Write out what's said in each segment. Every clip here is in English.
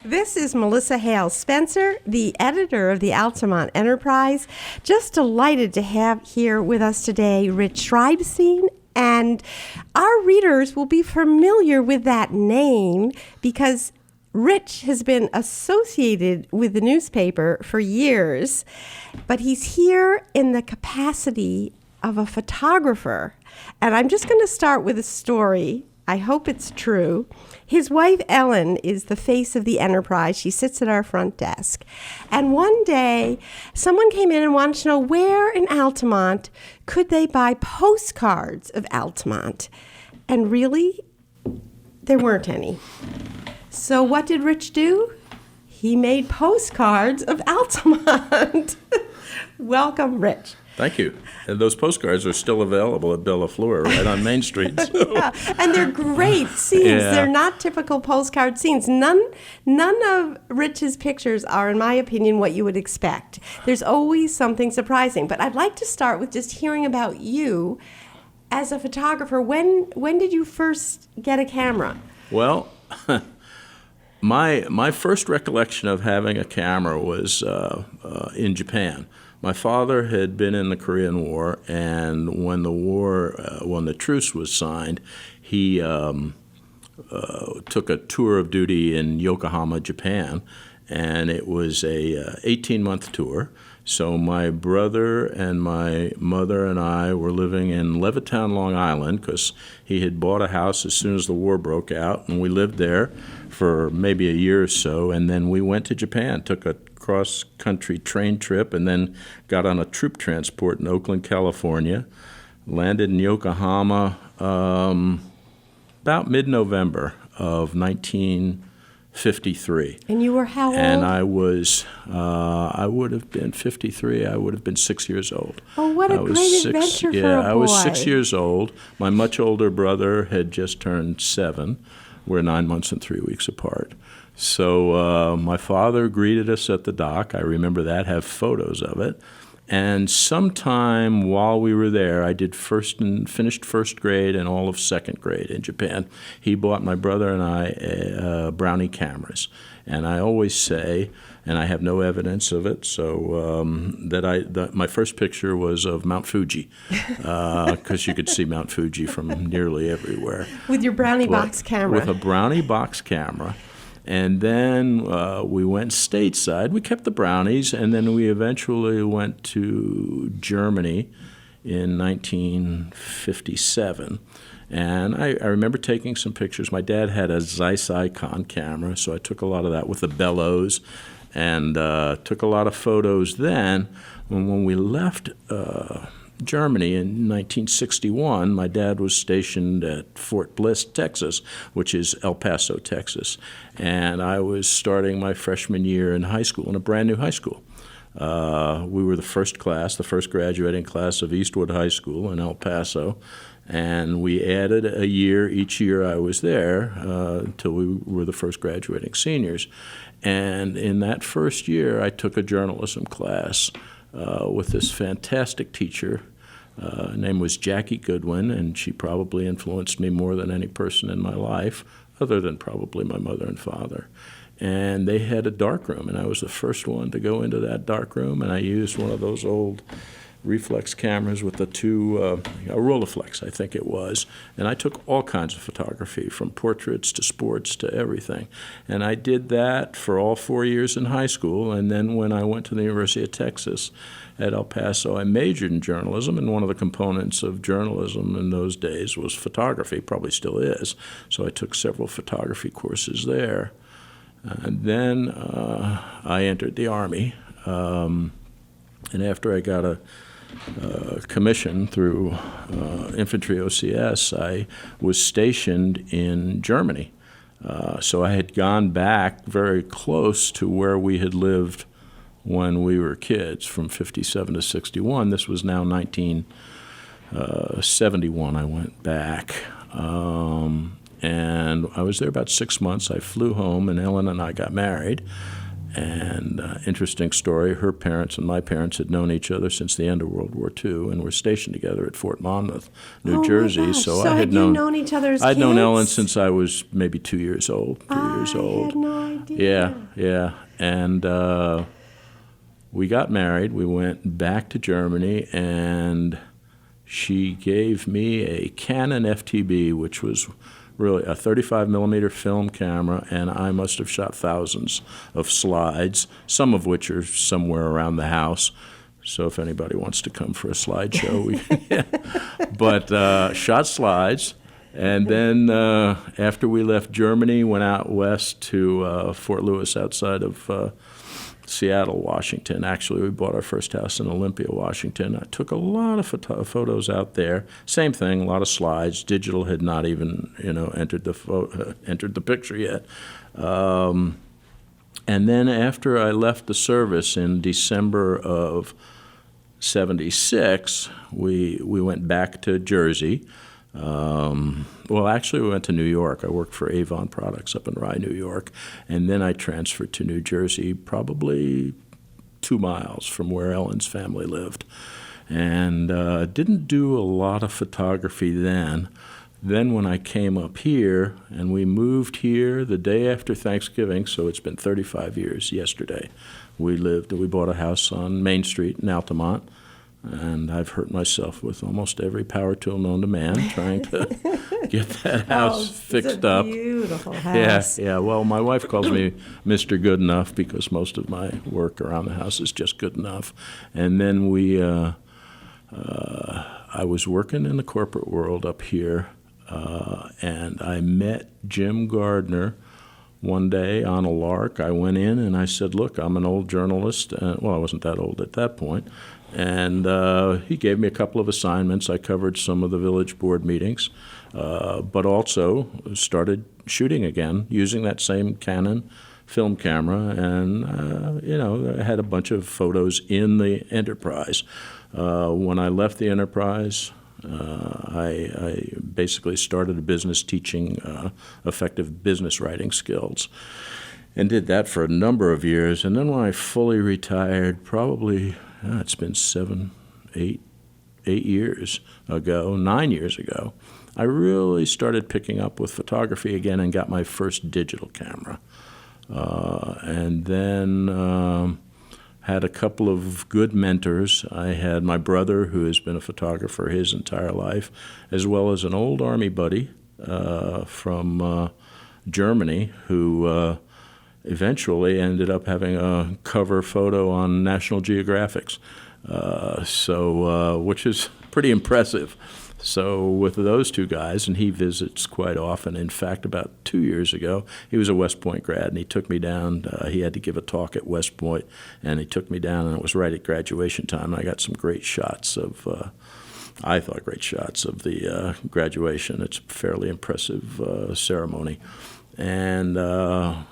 This is Melissa Hale Spencer, the editor of the Altamont Enterprise. Just delighted to have here with us today Rich Schreibstein. And our readers will be familiar with that name because Rich has been associated with the newspaper for years, but he's here in the capacity of a photographer. And I'm just going to start with a story. I hope it's true. His wife, Ellen, is the face of the Enterprise. She sits at our front desk. And one day, someone came in and wanted to know where in Altamont could they buy postcards of Altamont. And really, there weren't any. So what did Rich do? He made postcards of Altamont. Welcome, Rich. Thank you. And those postcards are still available at Bella Fleur, right on Main Street. So. Yeah, and they're great scenes. Yeah. They're not typical postcard scenes. None of Rich's pictures are, in my opinion, what you would expect. There's always something surprising. But I'd like to start with just hearing about you as a photographer. When did you first get a camera? Well, my first recollection of having a camera was in Japan. My father had been in the Korean War, and when the truce was signed, he took a tour of duty in Yokohama, Japan, and it was a 18-month tour. So my brother and my mother and I were living in Levittown, Long Island, because he had bought a house as soon as the war broke out, and we lived there for maybe a year or so, and then we went to Japan, took a cross-country train trip, and then got on a troop transport in Oakland, California, landed in Yokohama about mid-November of 1953. And you were how old? And I would have been 53. I would have been 6 years old. Oh, what a great adventure for a boy. Yeah, I was 6 years old. My much older brother had just turned 7. We're 9 months and 3 weeks apart. So my father greeted us at the dock. I remember that, have photos of it. And sometime while we were there, I finished first grade and all of second grade in Japan. He bought my brother and I Brownie cameras. And I always say, and I have no evidence of it, so that my first picture was of Mount Fuji, because you could see Mount Fuji from nearly everywhere. With your Brownie box camera. With a Brownie box camera. And then we went stateside. We kept the Brownies, and then we eventually went to Germany in 1957. And I remember taking some pictures. My dad had a Zeiss Icon camera, so I took a lot of that with the bellows and took a lot of photos then. And when we left Germany in 1961, my dad was stationed at Fort Bliss, Texas, which is El Paso, Texas. And I was starting my freshman year in high school, in a brand new high school. We were the first graduating class of Eastwood High School in El Paso. And we added a year each year I was there until we were the first graduating seniors. And in that first year, I took a journalism class with this fantastic teacher. Her name was Jackie Goodwin, and she probably influenced me more than any person in my life, other than probably my mother and father. And they had a darkroom, and I was the first one to go into that darkroom, and I used one of those old reflex cameras with the two, a Rolleiflex, I think it was. And I took all kinds of photography, from portraits to sports to everything. And I did that for all 4 years in high school. And then when I went to the University of Texas at El Paso, I majored in journalism. And one of the components of journalism in those days was photography, probably still is. So I took several photography courses there. And then I entered the Army. And after I got a commission through Infantry OCS, I was stationed in Germany. So I had gone back very close to where we had lived when we were kids, from 57 to 61. This was now 1971 I went back. And I was there about 6 months. I flew home, and Ellen and I got married. And interesting story, her parents and my parents had known each other since the end of World War II and were stationed together at Fort Monmouth, New Jersey. My gosh. So I had you known each other as I'd kids? known Ellen since I was maybe 2 years old, 3 years old. I had no idea. Yeah. And we got married. We went back to Germany, and she gave me a Canon FTB, which was really a 35 millimeter film camera, and I must have shot thousands of slides, some of which are somewhere around the house. So if anybody wants to come for a slideshow, but shot slides. And then after we left Germany, went out west to Fort Lewis outside of Seattle, Washington. Actually, we bought our first house in Olympia, Washington. I took a lot of photos out there. Same thing, a lot of slides. Digital had not even, entered the picture yet. And then after I left the service in December of '76, we went back to Jersey. Actually, we went to New York. I worked for Avon Products up in Rye, New York, and then I transferred to New Jersey, probably 2 miles from where Ellen's family lived, and didn't do a lot of photography then. Then when I came up here, and we moved here the day after Thanksgiving, so it's been 35 years yesterday, we bought a house on Main Street in Altamont. And I've hurt myself with almost every power tool known to man trying to get that house fixed up. Beautiful house. Yeah. Well, my wife calls me Mr. Good Enough because most of my work around the house is just good enough. And then I was working in the corporate world up here, and I met Jim Gardner one day on a lark. I went in and I said, look, I'm an old journalist. I wasn't that old at that point. And he gave me a couple of assignments. I covered some of the village board meetings, but also started shooting again using that same Canon film camera. And, I had a bunch of photos in the Enterprise. When I left the Enterprise, I basically started a business teaching effective business writing skills and did that for a number of years. And then when I fully retired, probably, it's been 8 years ago, 9 years ago, I really started picking up with photography again and got my first digital camera. And then had a couple of good mentors. I had my brother, who has been a photographer his entire life, as well as an old Army buddy from Germany who eventually ended up having a cover photo on National Geographic's, which is pretty impressive. So with those two guys, and he visits quite often. In fact, about 2 years ago, he was a West Point grad, and he took me down. He had to give a talk at West Point, and he took me down, and it was right at graduation time. I got some great shots of, I thought, great shots of the graduation. It's a fairly impressive ceremony. And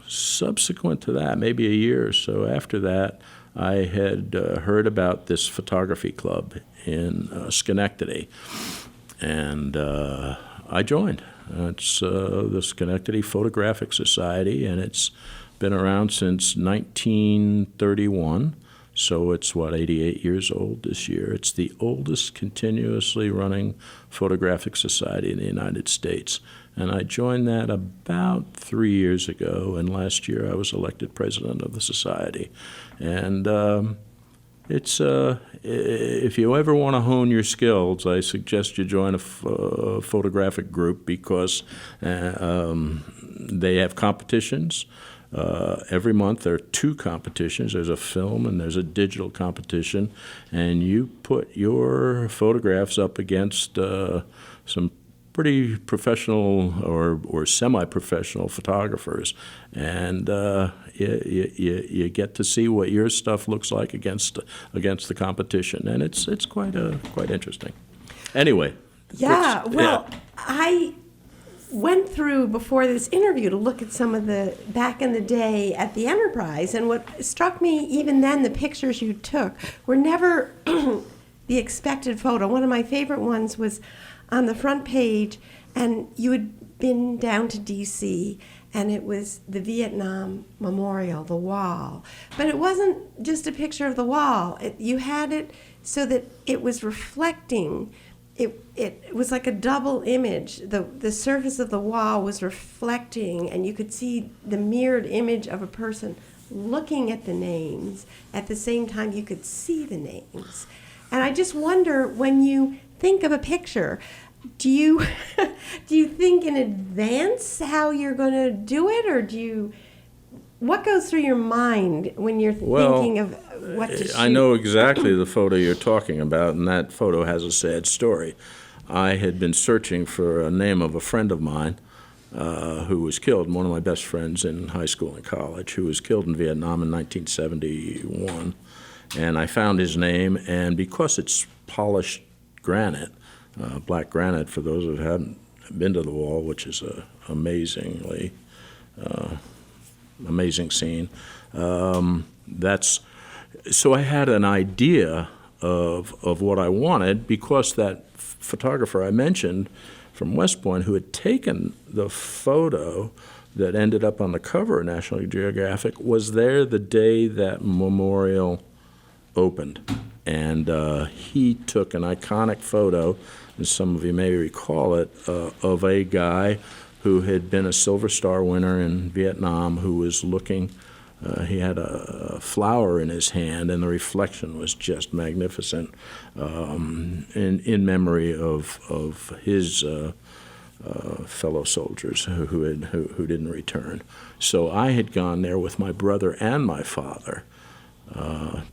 subsequent to that, maybe a year or so after that, I had heard about this photography club in Schenectady. And I joined. It's the Schenectady Photographic Society, and it's been around since 1931. So it's, 88 years old this year. It's the oldest continuously running photographic society in the United States. And I joined that about 3 years ago, and last year I was elected president of the society. And it's if you ever want to hone your skills, I suggest you join a photographic group because they have competitions. Every month there are 2 competitions. There's a film and there's a digital competition, and you put your photographs up against some pretty professional or semi-professional photographers, and you get to see what your stuff looks like against the competition, and it's quite interesting. Anyway. Yeah. I went through before this interview to look at some of the back in the day at the Enterprise, and what struck me even then, the pictures you took were never the expected photo. One of my favorite ones was on the front page, and you had been down to D.C., and it was the Vietnam Memorial, the wall. But it wasn't just a picture of the wall. You had it so that it was reflecting. It was like a double image. The surface of the wall was reflecting, and you could see the mirrored image of a person looking at the names. At the same time, you could see the names. And I just wonder, when you think of a picture, do you think in advance how you're going to do it, or what goes through your mind when you're thinking of what to shoot? I know exactly the photo you're talking about, and that photo has a sad story. I had been searching for a name of a friend of mine who was killed, one of my best friends in high school and college, who was killed in Vietnam in 1971. And I found his name, and because it's polished granite, black granite, for those who haven't been to the wall, which is a amazing scene. So I had an idea of what I wanted, because that photographer I mentioned from West Point, who had taken the photo that ended up on the cover of National Geographic, was there the day that memorial opened. And he took an iconic photo, and some of you may recall it, of a guy who had been a Silver Star winner in Vietnam, who was looking, he had a flower in his hand, and the reflection was just magnificent, in memory of his fellow soldiers who didn't return. So I had gone there with my brother and my father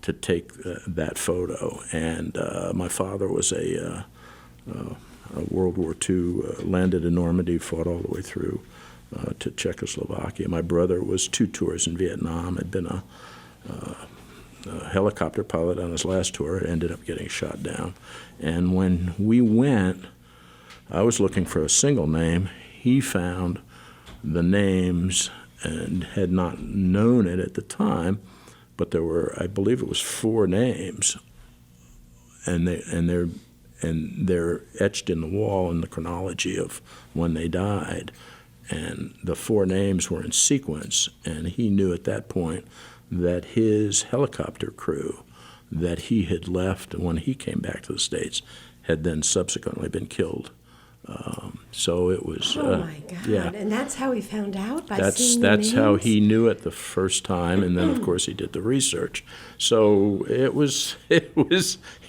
to take that photo. And my father was a World War II, landed in Normandy, fought all the way through to Czechoslovakia. My brother was 2 tours in Vietnam, had been a helicopter pilot on his last tour, ended up getting shot down. And when we went, I was looking for a single name. He found the names and had not known it at the time, but there were, I believe it was 4 names, and they're etched in the wall in the chronology of when they died. And the 4 names were in sequence, and he knew at that point that his helicopter crew that he had left when he came back to the States had then subsequently been killed. So it was. Oh my God! Yeah. And that's how he found out, by seeing the That's how names? he knew it the first time, and then of course he did the research. So it was.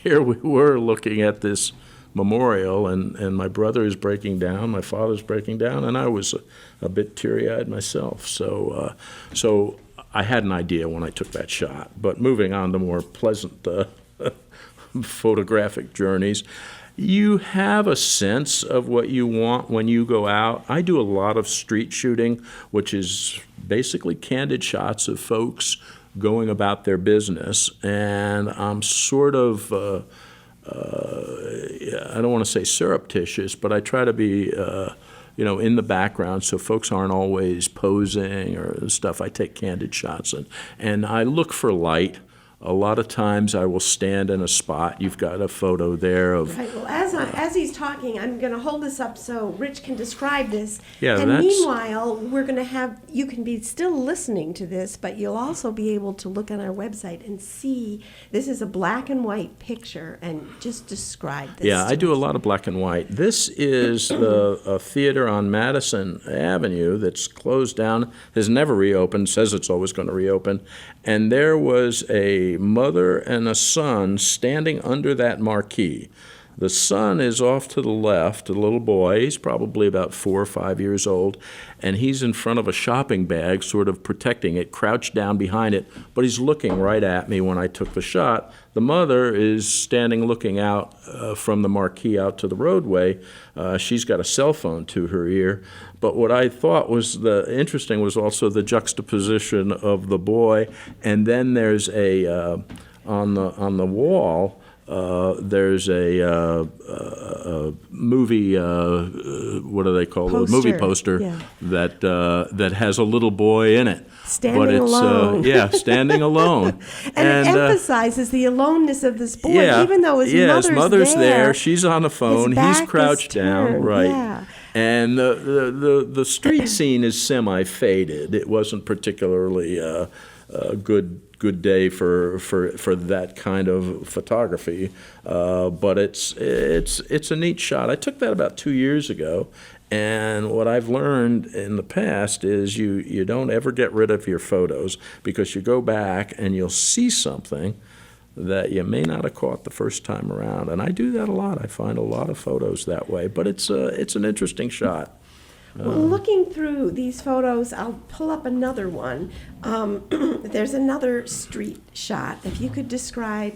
Here we were looking at this memorial, and my brother is breaking down, my father's breaking down, and I was a bit teary-eyed myself. So I had an idea when I took that shot. But moving on to more pleasant photographic journeys, you have a sense of what you want when you go out. I do a lot of street shooting, which is basically candid shots of folks going about their business, and I'm sort of, I don't want to say surreptitious, but I try to be, in the background so folks aren't always posing or stuff. I take candid shots, and I look for light. A lot of times I will stand in a spot. You've got a photo there of... Right. Well, as he's talking, I'm going to hold this up so Rich can describe this. Yeah, and meanwhile, we're going to have... You can be still listening to this, but you'll also be able to look on our website and see... This is a black and white picture, and just describe this. Yeah, I do a lot of black and white. This is a theater on Madison Avenue that's closed down, has never reopened, says it's always going to reopen. And there was a mother and a son standing under that marquee. The son is off to the left, a little boy. He's probably about 4 or 5 years old, and he's in front of a shopping bag, sort of protecting it, crouched down behind it, but he's looking right at me when I took the shot. The mother is standing looking out from the marquee out to the roadway. She's got a cell phone to her ear. But what I thought was interesting was also the juxtaposition of the boy, and then there's on the wall. There's a movie, what do they call it? A movie poster, yeah. that has a little boy in it. Standing alone. Standing alone. And it emphasizes the aloneness of this boy, even though his mother's there. She's on the phone. He's crouched down. Right. Yeah. And the street scene is semi-faded. It wasn't particularly a good day for that kind of photography, but it's a neat shot. I took that about 2 years ago, and what I've learned in the past is you don't ever get rid of your photos, because you go back and you'll see something that you may not have caught the first time around. And I do that a lot. I find a lot of photos that way, but it's an interesting shot. Well, looking through these photos, I'll pull up another one. There's another street shot. If you could describe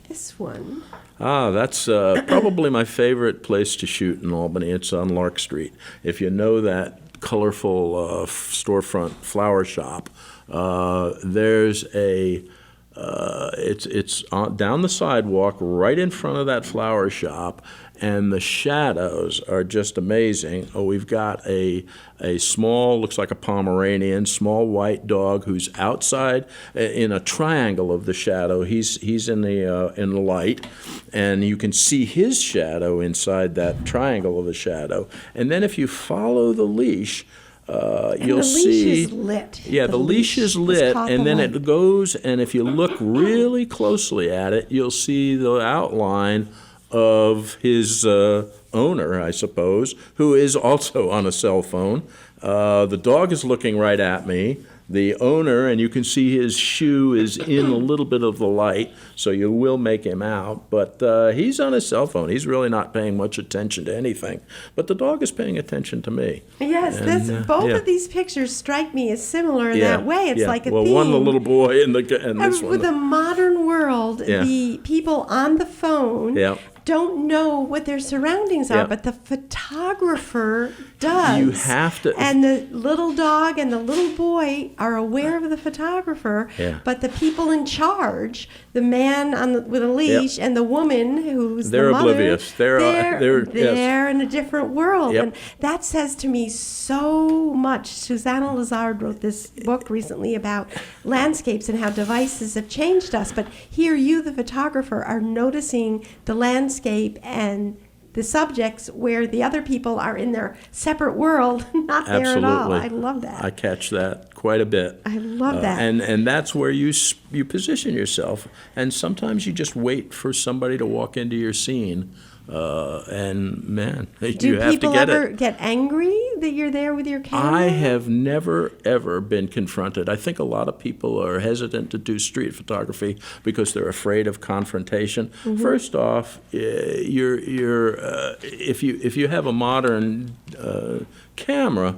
this one. That's probably my favorite place to shoot in Albany. It's on Lark Street. If you know that colorful storefront flower shop, there's a it's down the sidewalk right in front of that flower shop, and the shadows are just amazing. We've got a small, looks like a Pomeranian, small white dog who's outside in a triangle of the shadow. He's in the light, and you can see his shadow inside that triangle of the shadow. And then if you follow the leash, you'll see. The leash is lit. Yeah, the leash is lit, and then it goes, and if you look really closely at it, you'll see the outline of his owner, I suppose, who is also on a cell phone. The dog is looking right at me. The owner, and you can see his shoe is in a little bit of the light, so you will make him out. But he's on his cell phone. He's really not paying much attention to anything. But the dog is paying attention to me. Yes, both of these pictures strike me as similar in that way. It's like a theme. One the little boy and this one. With the modern world, the people on the phone don't know what their surroundings are, but the photographer does. You have to. And the little dog and the little boy are aware of the photographer, but the people in charge, the man with a leash and the woman who's the mother, oblivious. They're in a different world. And that says to me so much. Susanna Lazard wrote this book recently about landscapes and how devices have changed us. But here you, the photographer, are noticing the landscape and the subjects where the other people are in their separate world, not there at all. I love that. I catch that quite a bit. I love that. And that's where you position yourself. And sometimes you just wait for somebody to walk into your scene. And man, you have to get it. Do people ever get angry that you're there with your camera? I have never, ever been confronted. I think a lot of people are hesitant to do street photography because they're afraid of confrontation. Mm-hmm. First off, if you have a modern camera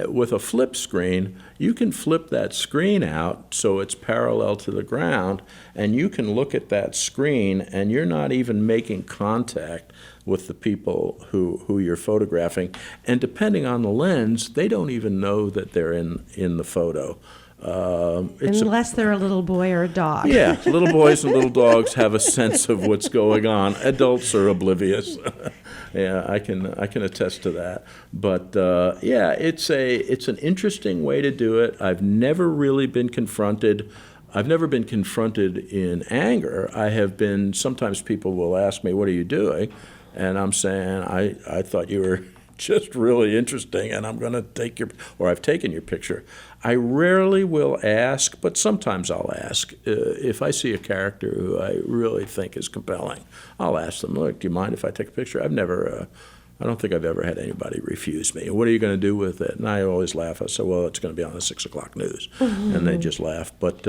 with a flip screen, you can flip that screen out so it's parallel to the ground, and you can look at that screen, and you're not even making contact with the people who you're photographing. And depending on the lens, they don't even know that they're in the photo. Unless they're a little boy or a dog. Yeah, little boys and little dogs have a sense of what's going on. Adults are oblivious. Yeah, I can attest to that. But it's an interesting way to do it. I've never really been confronted. I've never been confronted in anger. Sometimes people will ask me, "What are you doing?" And I'm saying, I thought you were just really interesting, and I'm going to I've taken your picture. I rarely will ask, but sometimes I'll ask. If I see a character who I really think is compelling, I'll ask them, "Look, do you mind if I take a picture?" I don't think I've ever had anybody refuse me. "What are you going to do with it?" And I always laugh. I say, "Well, it's going to be on the 6 o'clock news." Mm-hmm. And they just laugh. But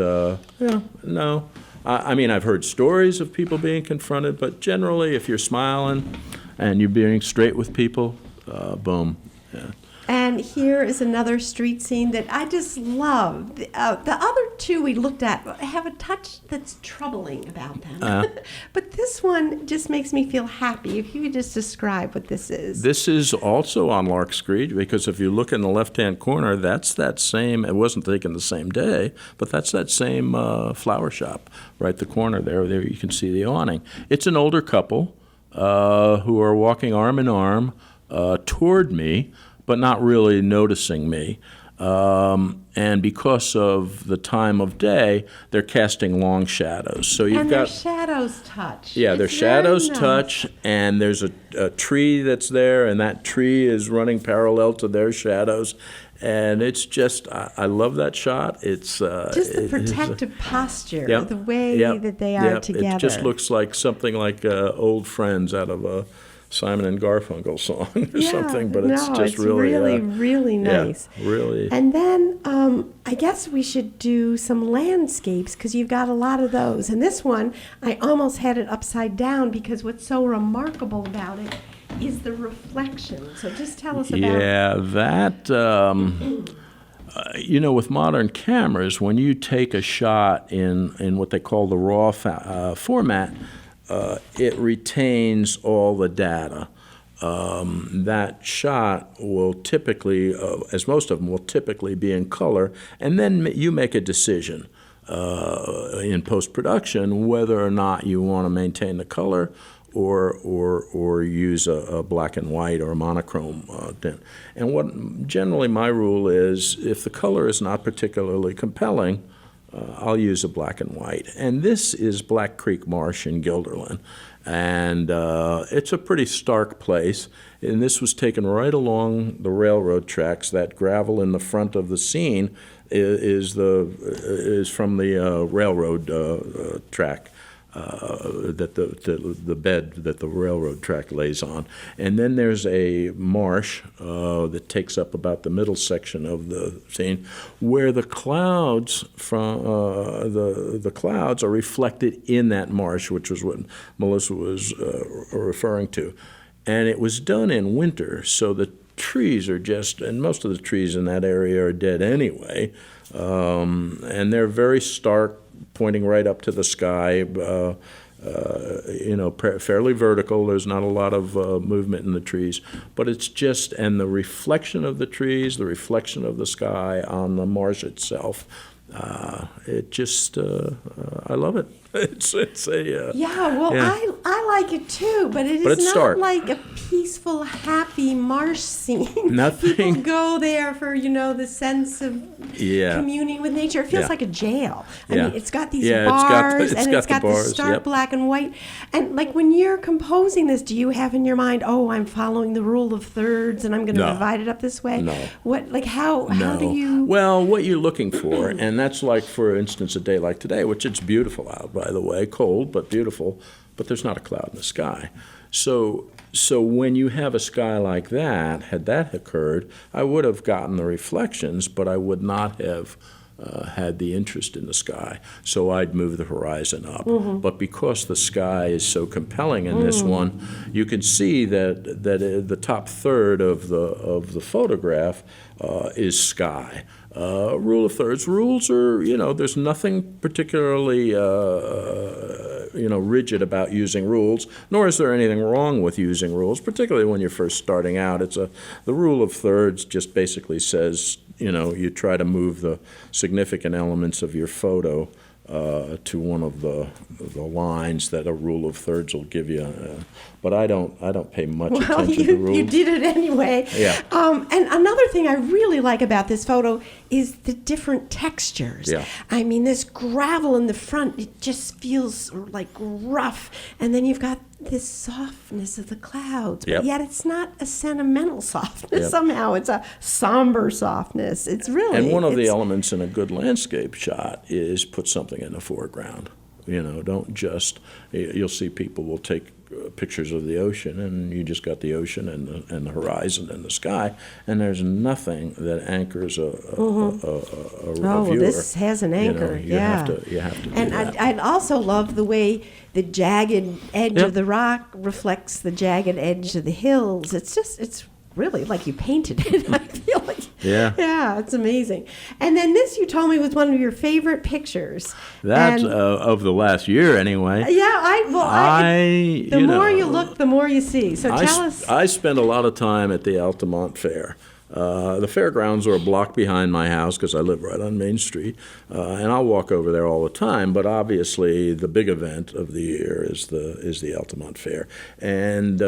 no. I mean, I've heard stories of people being confronted, but generally, if you're smiling and you're being straight with people, boom. Yeah. And here is another street scene that I just love. The other two we looked at have a touch that's troubling about them. But this one just makes me feel happy. If you could just describe what this is. This is also on Lark Street, because if you look in the left-hand corner, that's that same, it wasn't taken the same day, but that's that same flower shop right at the corner there. There you can see the awning. It's an older couple who are walking arm in arm toward me, but not really noticing me. And because of the time of day, they're casting long shadows. So you've and got their shadows touch. yeah, their It's shadows very nice. touch, and there's a tree that's there, and that tree is running parallel to their shadows, and it's just I love that shot. It's Just the protective posture, Yep, the way yep, that they are yep. together. It just looks like something like Old Friends out of a Simon and Garfunkel song or something, but it's no, just it's really, really nice. Yeah, really. And then I guess we should do some landscapes because you've got a lot of those. And this one, I almost had it upside down because what's so remarkable about it is the reflection. So just tell us about Yeah, that, with modern cameras, when you take a shot in what they call the RAW format, it retains all the data. That shot will typically, as most of them will typically be in color, and then you make a decision in post-production whether or not you want to maintain the color or use a black and white or a monochrome tint. And what generally my rule is, if the color is not particularly compelling, I'll use a black and white. And this is Black Creek Marsh in Guilderland. And it's a pretty stark place. And this was taken right along the railroad tracks. That gravel in the front of the scene is from the railroad track. That the bed that the railroad track lays on. And then there's a marsh that takes up about the middle section of the scene where the clouds from the clouds are reflected in that marsh, which was what Melissa was referring to. And it was done in winter, so the trees are and most of the trees in that area are dead anyway, and they're very stark, pointing right up to the sky, fairly vertical. There's not a lot of movement in the trees, but it's just, and the reflection of the trees, the reflection of the sky on the marsh itself, it just, I love it. It's a I like it too, but But it's it's not stark. like a peaceful, happy marsh scene. Nothing- People go there for the sense of communing with nature. It feels Yeah. like a jail. I Yeah. mean, it's got these Yeah, bars, it's and got it's the got the bars, stark yep. black and white. And like when you're composing this, do you have in your mind, oh, I'm following the rule of thirds, and I'm going to No. divide it up this way? No. What, like how No. do you? Well, what you're looking for, and that's like, for instance, a day like today, which it's beautiful out, by the way, cold but beautiful, but there's not a cloud in the sky. So when you have a sky like that, had that occurred, I would have gotten the reflections, but I would not have had the interest in the sky. So I'd move the horizon up. Mm-hmm. But because the sky is so compelling in this one, you can see that the top third of the photograph is sky. Rule of thirds. Rules are, there's nothing particularly, rigid about using rules, nor is there anything wrong with using rules, particularly when you're first starting out. The rule of thirds just basically says, you try to move the significant elements of your photo to one of the lines that a rule of thirds will give you. But I don't pay much attention to rules. You did it anyway. Yeah. And another thing I really like about this photo is the different textures. Yeah. I mean, this gravel in the front, it just feels like rough. And then you've got this softness of the clouds. But Yep. yet it's not a sentimental softness Yep. somehow. It's a somber softness. It's really... And one of the it's- elements in a good landscape shot is put something in the foreground. Don't just, you'll see people will take pictures of the ocean, and you just got the ocean and the horizon and the sky, and there's nothing that anchors a Oh, viewer. this has an anchor, You yeah. have to do And that. I'd also love the way the jagged edge Yep. of the rock reflects the jagged edge of the hills. It's really like you painted it. I feel like, Yeah. it's amazing. And then this, you told me, was one of your favorite pictures. That's And- of the last year, anyway. the more you look, the more you see. So tell us. I spend a lot of time at the Altamont Fair. The fairgrounds are a block behind my house because I live right on Main Street, and I'll walk over there all the time. But obviously, the big event of the year is the Altamont Fair, and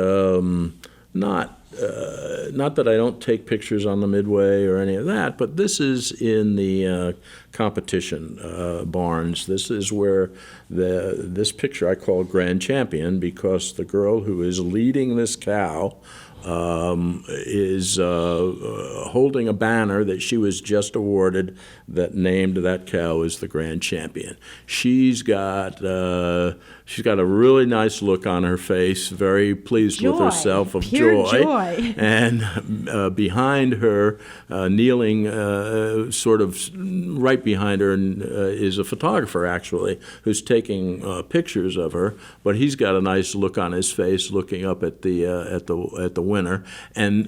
not that I don't take pictures on the Midway or any of that, but this is in the competition barns. This is where this picture I call Grand Champion, because the girl who is leading this cow is holding a banner that she was just awarded that named that cow as the Grand Champion. She's got a really nice look on her face, very pleased with herself, of pure joy. And behind her, kneeling sort of right behind her, is a photographer, actually, who's taking pictures of her. But he's got a nice look on his face, looking up at the winner. And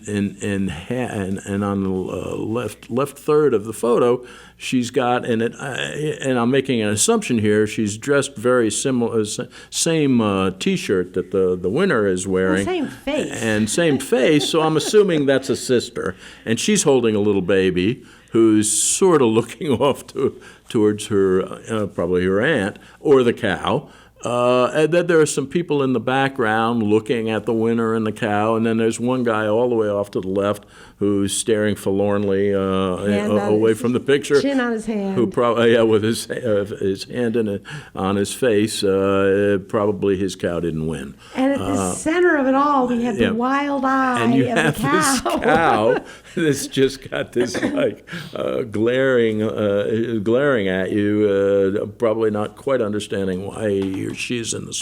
on the left third of the photo, she's got, and I'm making an assumption here, she's dressed very similar, same T-shirt that the winner is wearing. Same face. And same face, so I'm assuming that's a sister. And she's holding a little baby who's sort of looking off towards her, probably her aunt, or the cow. And then there are some people in the background looking at the winner and the cow, and then there's one guy all the way off to the left who's staring forlornly away from the picture. Chin on his hand. Who probably, with his hand on his face, probably his cow didn't win. And at the center of it all, we have the wild eye and you of have the cow. this cow that's just got this glaring at you, probably not quite understanding why she's in the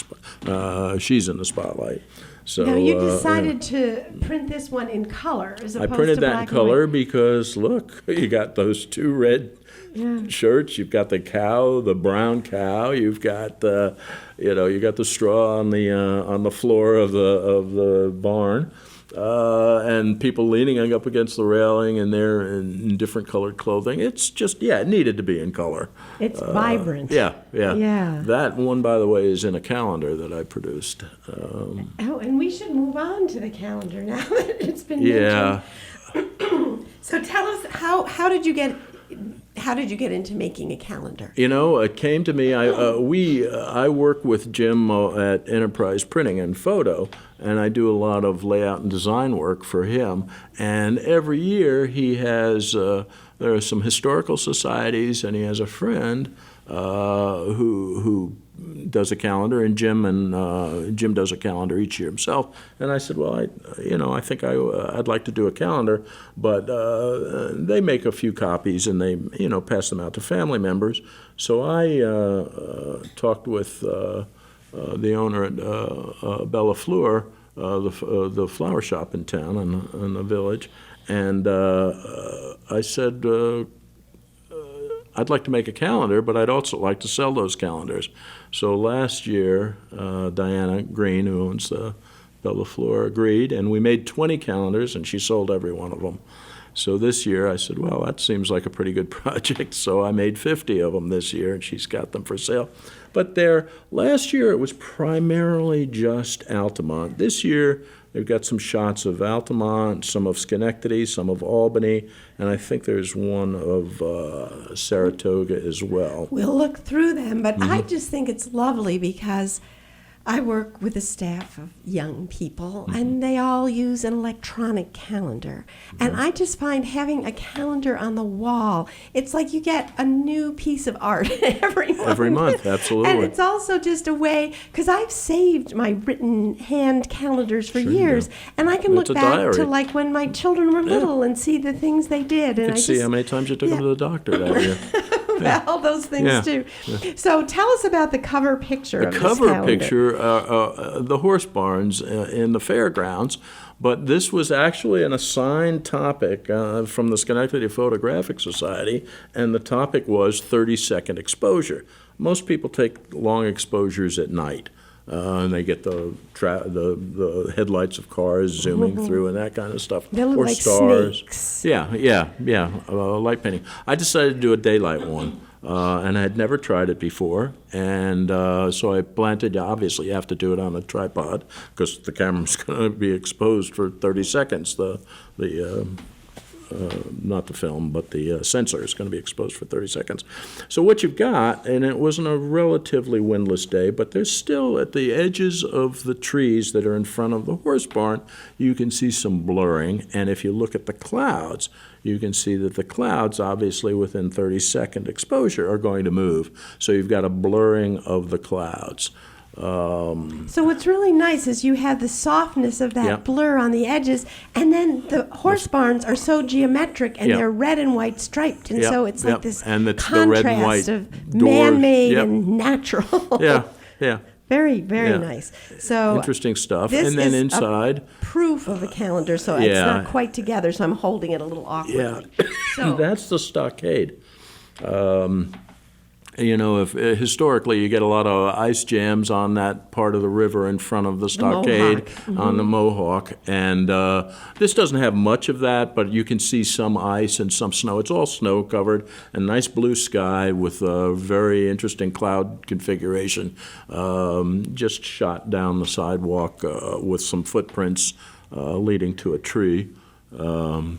spotlight. So, now, you decided to print this one in color as opposed to black and white. I printed that in color because, look, you got those two red shirts. You've got the cow, the brown cow. You've got you got the straw on the floor of the barn, and people leaning up against the railing, and they're in different colored clothing. It's just, it needed to be in color. It's vibrant. Yeah. Yeah. That one, by the way, is in a calendar that I produced. And we should move on to the calendar now that it's been mentioned. So tell us, how did you get into making a calendar? It came to me. I work with Jim at Enterprise Printing and Photo, and I do a lot of layout and design work for him. And every year he has there are some historical societies, and he has a friend who does a calendar, and Jim does a calendar each year himself. And I said, well, I think I'd like to do a calendar, but they make a few copies and they pass them out to family members. So I talked with the owner at Bella Fleur, the flower shop in town in the village, and I said, I'd like to make a calendar, but I'd also like to sell those calendars. So last year, Diana Green, who owns Bella Fleur, agreed, and we made 20 calendars, and she sold every one of them. So this year I said, well, that seems like a pretty good project, so I made 50 of them this year, and she's got them for sale. But last year it was primarily just Altamont. This year they've got some shots of Altamont, some of Schenectady, some of Albany, and I think there's one of Saratoga as well. We'll look through them, but I just think it's lovely because I work with a staff of young people, and they all use an electronic calendar. And I just find having a calendar on the wall, it's like you get a new piece of art every month. Every month, absolutely. And it's also just a way, because I've saved my written hand calendars for years, and I can look back to like when my children were little and see the things they did. And you can see how many times you took them to the doctor that year. Well, those things too. Yeah. So tell us about the cover picture of this calendar. The cover picture, the horse barns in the fairgrounds, but this was actually an assigned topic from the Schenectady Photographic Society, and the topic was 30-second exposure. Most people take long exposures at night. And they get the headlights of cars zooming through and that kind of stuff. They look or like stars. snakes. Yeah, light painting. I decided to do a daylight one, and I had never tried it before. And so I planted, obviously you have to do it on a tripod because the camera's going to be exposed for 30 seconds, the not the film, but the sensor is going to be exposed for 30 seconds. So what you've got, and it wasn't a relatively windless day, but there's still at the edges of the trees that are in front of the horse barn, you can see some blurring. And if you look at the clouds, you can see that the clouds, obviously within 30-second exposure, are going to move. So you've got a blurring of the clouds. So what's really nice is you have the softness of that Yep. blur on the edges, and then the horse barns are so geometric, and Yep. they're red and white striped, and Yep, so it's yep. like this And it's the contrast red and white of doors. man-made Yep. and natural. Yeah, yeah. Very, very Yeah. nice. So Interesting stuff. this And then is inside, proof of the calendar, so it's Yeah. not quite together, so I'm holding it a little awkwardly. yeah, So that's the stockade. If historically you get a lot of ice jams on that part of the river in front of the stockade on the Mohawk, and this doesn't have much of that, but you can see some ice and some snow. It's all snow covered, and nice blue sky with a very interesting cloud configuration. Just shot down the sidewalk with some footprints leading to a tree. I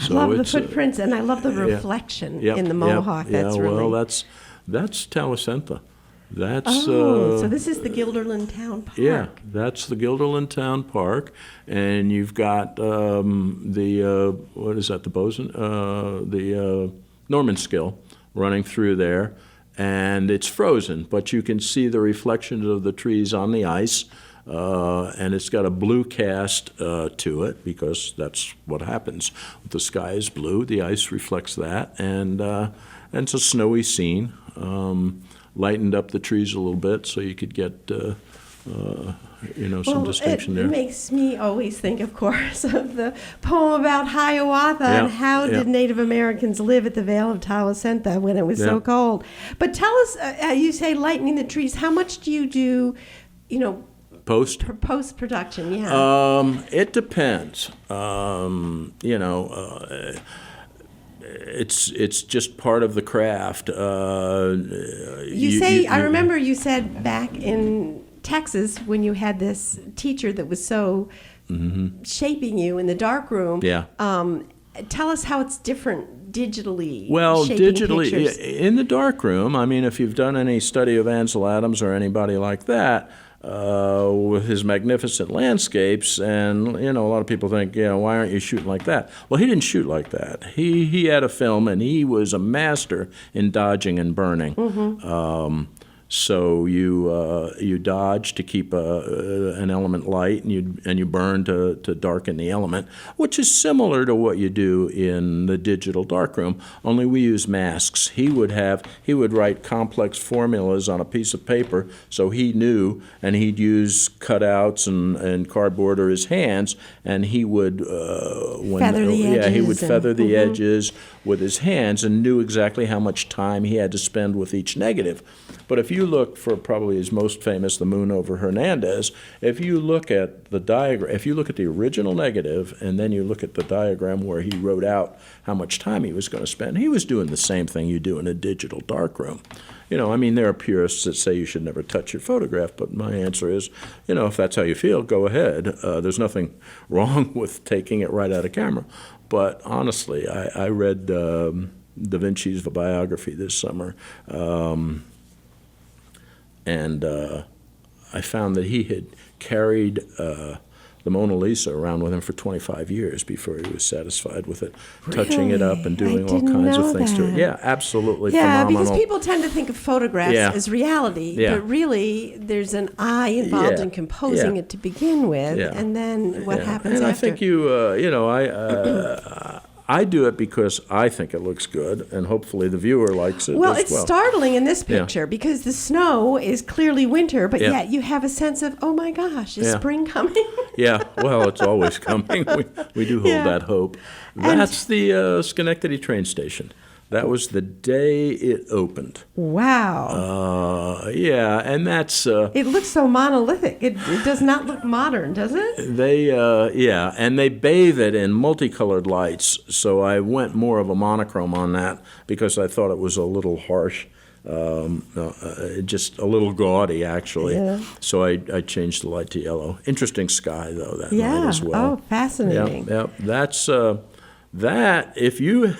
love the footprints, and I love the reflection Yep, in the yep, Mohawk. yeah, That's well, really... that's Towasentha. That's so this is the Guilderland Town Park. yeah, that's the Guilderland Town Park, and you've got the what is that? The Boson, the Normanskill running through there, and it's frozen, but you can see the reflections of the trees on the ice. And it's got a blue cast to it because that's what happens. The sky is blue, the ice reflects that, and it's a snowy scene. Lightened up the trees a little bit so you could get some distinction there. It makes me always think, of course, of the poem about Hiawatha Yeah, and how yeah. did Native Americans live at the Vale of Towasentha when it was so Yeah. cold. But tell us, you say lightening the trees. How much do you do, post-production? Yeah. It depends. It's just part of the craft. I remember you said back in Texas when you had this teacher that was so shaping you in the darkroom. Yeah. Tell us how it's different digitally. Well, shaping digitally, pictures. in the darkroom, I mean, if you've done any study of Ansel Adams or anybody like that, with his magnificent landscapes, and a lot of people think, why aren't you shooting like that? Well, he didn't shoot like that. He had a film, and he was a master in dodging and burning. So you dodge to keep an element light, and you burn to darken the element, which is similar to what you do in the digital darkroom. Only we use masks. He would write complex formulas on a piece of paper, so he knew, and he'd use cutouts and cardboard or his hands, and he would Feather the edges. he would feather the edges with his hands, and knew exactly how much time he had to spend with each negative. But if you look for probably his most famous, The Moon Over Hernandez, if you look at the diagram, if you look at the original negative and then you look at the diagram where he wrote out how much time he was going to spend, he was doing the same thing you do in a digital darkroom. There are purists that say you should never touch your photograph, but my answer is, if that's how you feel, go ahead. There's nothing wrong with taking it right out of camera. But honestly, I read Da Vinci's biography this summer, and I found that he had carried the Mona Lisa around with him for 25 years before he was satisfied with it, touching it up and doing all kinds of things to it. Yeah, absolutely phenomenal. Because people tend to think of photographs as reality, but really there's an eye involved in composing it to begin with, and then what happens and after. I think I do it because I think it looks good, and hopefully the viewer likes it Well, as it's well. startling in this picture because the snow is clearly winter, but Yeah. yet you have a sense of, oh my gosh, is Yeah. spring coming? Yeah, well, it's always coming. We do hold that hope. That's the Schenectady train station. That was the day it opened. Wow. And that's... It looks so monolithic. It does not look modern, does it? And they bathe it in multicolored lights, so I went more of a monochrome on that because I thought it was a little harsh. Just a little gaudy, actually. Yeah. So I changed the light to yellow. Interesting sky, though, that night as well. Oh, fascinating. Yeah. That, if you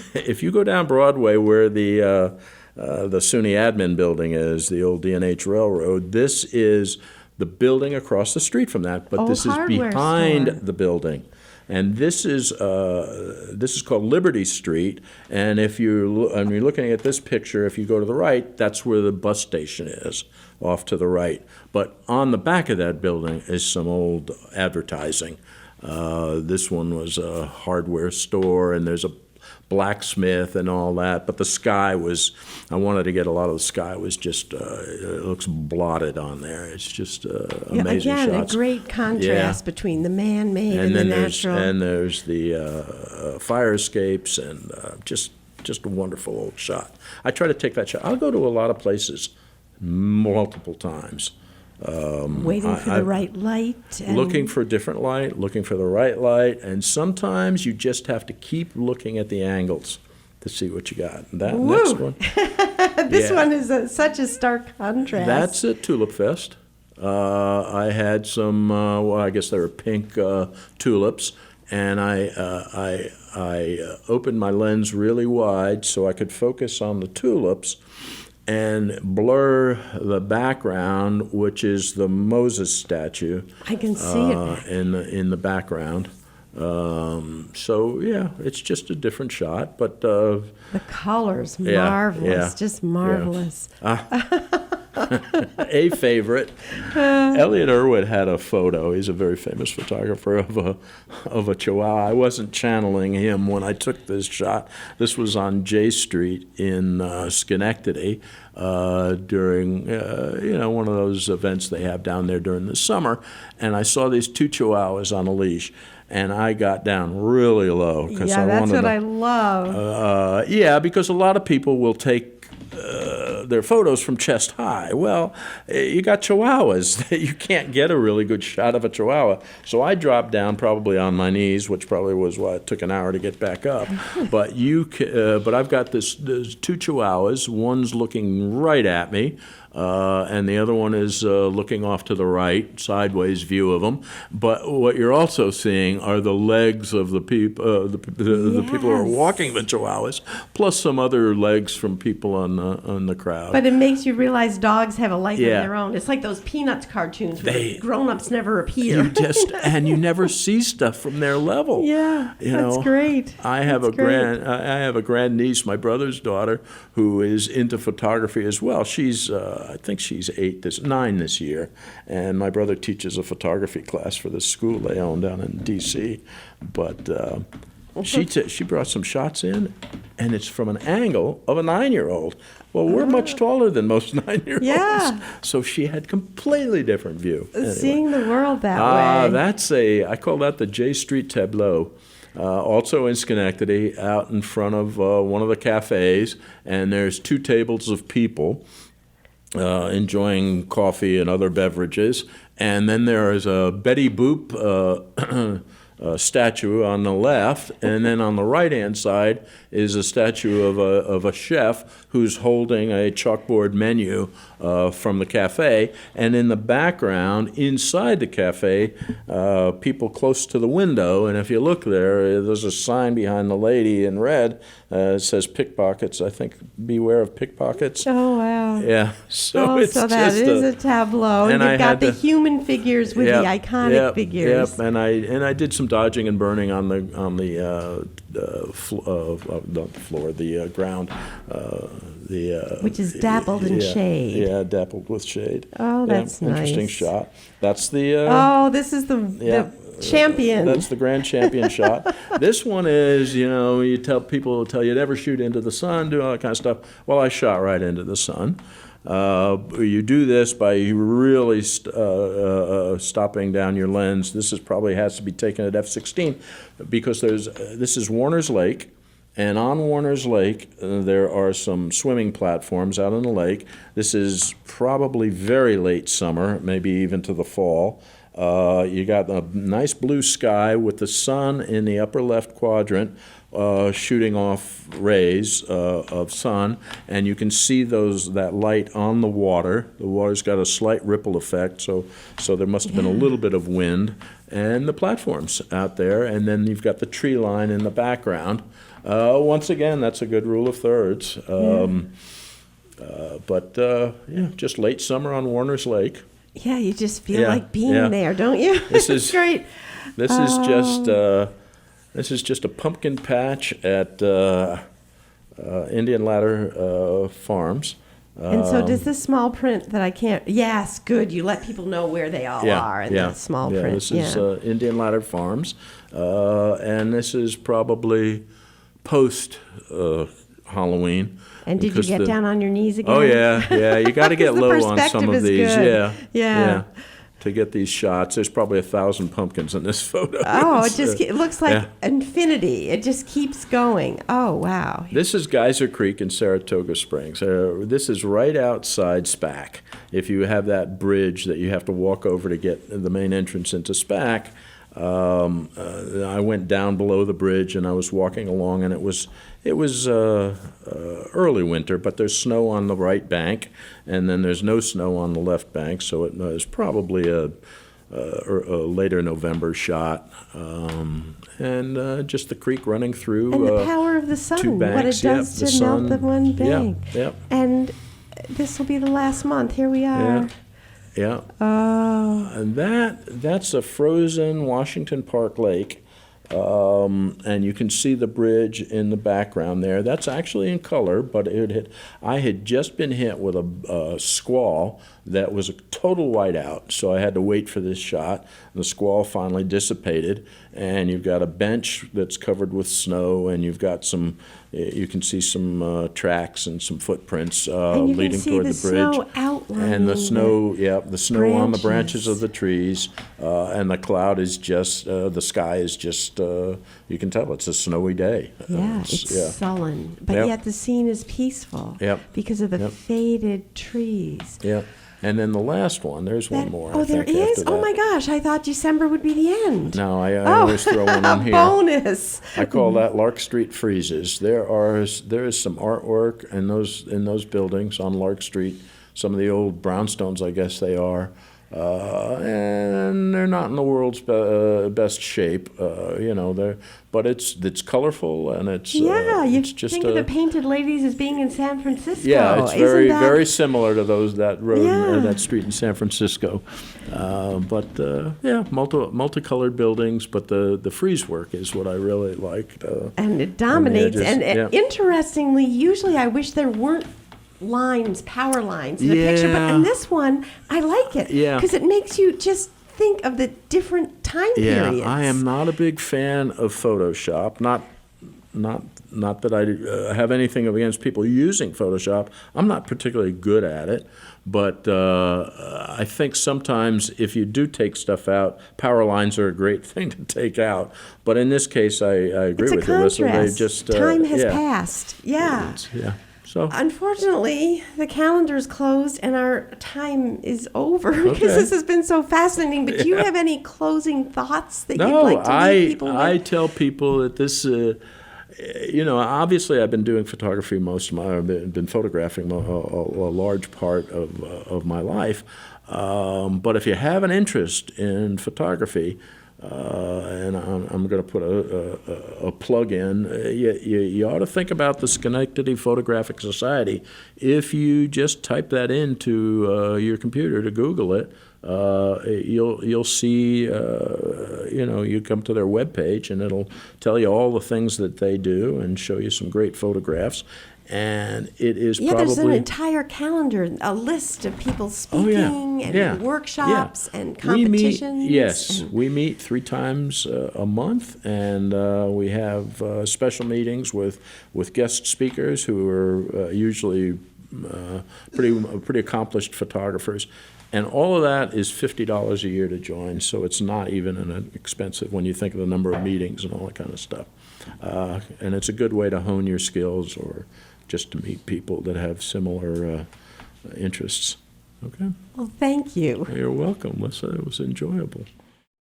go down Broadway where the SUNY admin building is, the old D&H Railroad, this is the building across the street from that, but Old this is hardware behind store. the building. And this is called Liberty Street, and if you're looking at this picture, if you go to the right, that's where the bus station is, off to the right. But on the back of that building is some old advertising. This one was a hardware store, and there's a blacksmith and all that, but the sky was, I wanted to get a lot of the sky, was just, it looks blotted on there. It's just amazing again, shots. a great contrast between the man-made and the then natural. there's the fire escapes, and just a wonderful old shot. I try to take that shot. I'll go to a lot of places multiple times. Waiting for the right light. And Looking for different light, looking for the right light, and sometimes you just have to keep looking at the angles to see what you got. That Woo. next one. This one is such a stark contrast. That's at Tulip Fest. I had some, well, I guess they were pink tulips, and I opened my lens really wide so I could focus on the tulips and blur the background, which is the Moses statue. I can see it. In the background. So yeah, it's just a different shot, but The colors, marvelous, just marvelous. a favorite. Elliot Irwin had a photo. He's a very famous photographer of a Chihuahua. I wasn't channeling him when I took this shot. This was on J Street in Schenectady during one of those events they have down there during the summer, and I saw these two Chihuahuas on a leash. And I got down really low because Yeah, I that's wanted what to, I love. yeah, because a lot of people will take their photos from chest high. Well, you got Chihuahuas. You can't get a really good shot of a Chihuahua. So I dropped down probably on my knees, which probably was why it took an hour to get back up. But but I've got there's two Chihuahuas. One's looking right at me. And the other one is looking off to the right, sideways view of them. But what you're also seeing are the legs of the people, the people who are Yes. walking the Chihuahuas, plus some other legs from people on the crowd. But it makes you realize dogs have a life of Yeah. their own. It's like those Peanuts cartoons where They- the grown-ups never appear. you never see stuff from their level. Yeah, that's great. I have That's great. I have a grandniece, my brother's daughter, who is into photography as well. She's I think she's 9 this year, and my brother teaches a photography class for the school they own down in D.C. But she brought some shots in, and it's from an angle of a 9-year-old. Well, we're much taller than most 9-year-olds, Yeah. so she had completely different view. Anyway. Seeing the world that way. I call that the J Street tableau. Also in Schenectady, out in front of one of the cafes, and there's 2 tables of people enjoying coffee and other beverages. And then there is a Betty Boop statue on the left, and then on the right-hand side is a statue of a chef who's holding a chalkboard menu from the cafe, and in the background, inside the cafe, people close to the window, and if you look there's a sign behind the lady in red. It says pickpockets, I think, beware of pickpockets. Oh, wow. Yeah, so it's so that just is a tableau. And I you've got had the to- human figures with the iconic figures. Yep, and I did some dodging and burning on the ground. Which is dappled in shade. Yeah, dappled with shade. Oh, that's Interesting nice. shot. That's the. Oh, this is the champion. That's the grand champion shot. This one is, you tell you never shoot into the sun, do all that kind of stuff. Well, I shot right into the sun. You do this by really stopping down your lens. This probably has to be taken at f/16 because this is Warner's Lake, and on Warner's Lake there are some swimming platforms out in the lake. This is probably very late summer, maybe even to the fall. You got a nice blue sky with the sun in the upper left quadrant, shooting off rays of sun, and you can see that light on the water. The water's got a slight ripple effect, so there must have been a little bit of wind, and the platforms out there, and then you've got the tree line in the background. Once again, that's a good rule of thirds. But just late summer on Warner's Lake. Yeah, you just feel like being there, don't you? This is great. This is just a pumpkin patch at Indian Ladder Farms. And so does this small print that I can't... Yes, good. You let people know where they all are in the small print. This is Indian Ladder Farms. And this is probably post Halloween. And did you get down on your knees again? Oh, yeah. You got to get low on some of these. Good. Yeah. To get these shots. There's probably 1,000 pumpkins in this photo. Oh, it looks like infinity. It just keeps going. Oh, wow. This is Geyser Creek in Saratoga Springs. This is right outside SPAC. If you have that bridge that you have to walk over to get the main entrance into SPAC, I went down below the bridge and I was walking along, and it was early winter, but there's snow on the right bank, and then there's no snow on the left bank, so it was probably a later November shot, and just the creek running through. And the power of the sun, what it does to melt the one bank. Yep. And this will be the last month. Here we are. Yeah. Oh. And that's a frozen Washington Park Lake. And you can see the bridge in the background there. That's actually in color, but I had just been hit with a squall that was a total whiteout, so I had to wait for this shot. The squall finally dissipated, and you've got a bench that's covered with snow, and you can see some tracks and some footprints leading toward the bridge. Snow outlining and the snow on the branches of the trees, and the cloud is just, the sky is just, you can tell it's a snowy day. It's sullen, but yet the scene is peaceful because of the faded trees. Yeah. And then the last one, there's one more. Oh, there is? Oh, my gosh. I thought December would be the end. No, I always throw one on here. Bonus. I call that Lark Street Freezes. There is some artwork in those buildings on Lark Street, some of the old brownstones, I guess they are. And they're not in the world's best shape, but it's colorful, and it's you just think of the painted ladies as being in San Francisco. Yeah, it's very similar to that road, that street in San Francisco. Multicolored buildings, but the frieze work is what I really liked. And it dominates. Interestingly, usually I wish there weren't power lines in the picture, but in this one, I like it because it makes you just think of the different time periods. I am not a big fan of Photoshop. Not that I have anything against people using Photoshop. I'm not particularly good at it, but I think sometimes if you do take stuff out, power lines are a great thing to take out. But in this case, I agree with you, Alyssa. They just time has passed. So, unfortunately, the calendar's closed and our time is over because this has been so fascinating. But do you have any closing thoughts that you'd like to leave people with? I tell people that this, obviously I've been doing photography I've been photographing a large part of my life. But if you have an interest in photography, and I'm going to put a plug in. You ought to think about the Schenectady Photographic Society. If you just type that into your computer to Google it, you'll see. You come to their webpage and it'll tell you all the things that they do and show you some great photographs. And it is probably... there's an entire calendar, a list of people speaking and workshops and competitions. We meet 3 times a month, and we have special meetings with guest speakers who are usually pretty accomplished photographers. And all of that is $50 a year to join, so it's not even an expensive when you think of the number of meetings and all that kind of stuff. And it's a good way to hone your skills or just to meet people that have similar interests. Okay. Well, thank you. You're welcome, Lisa. It was enjoyable.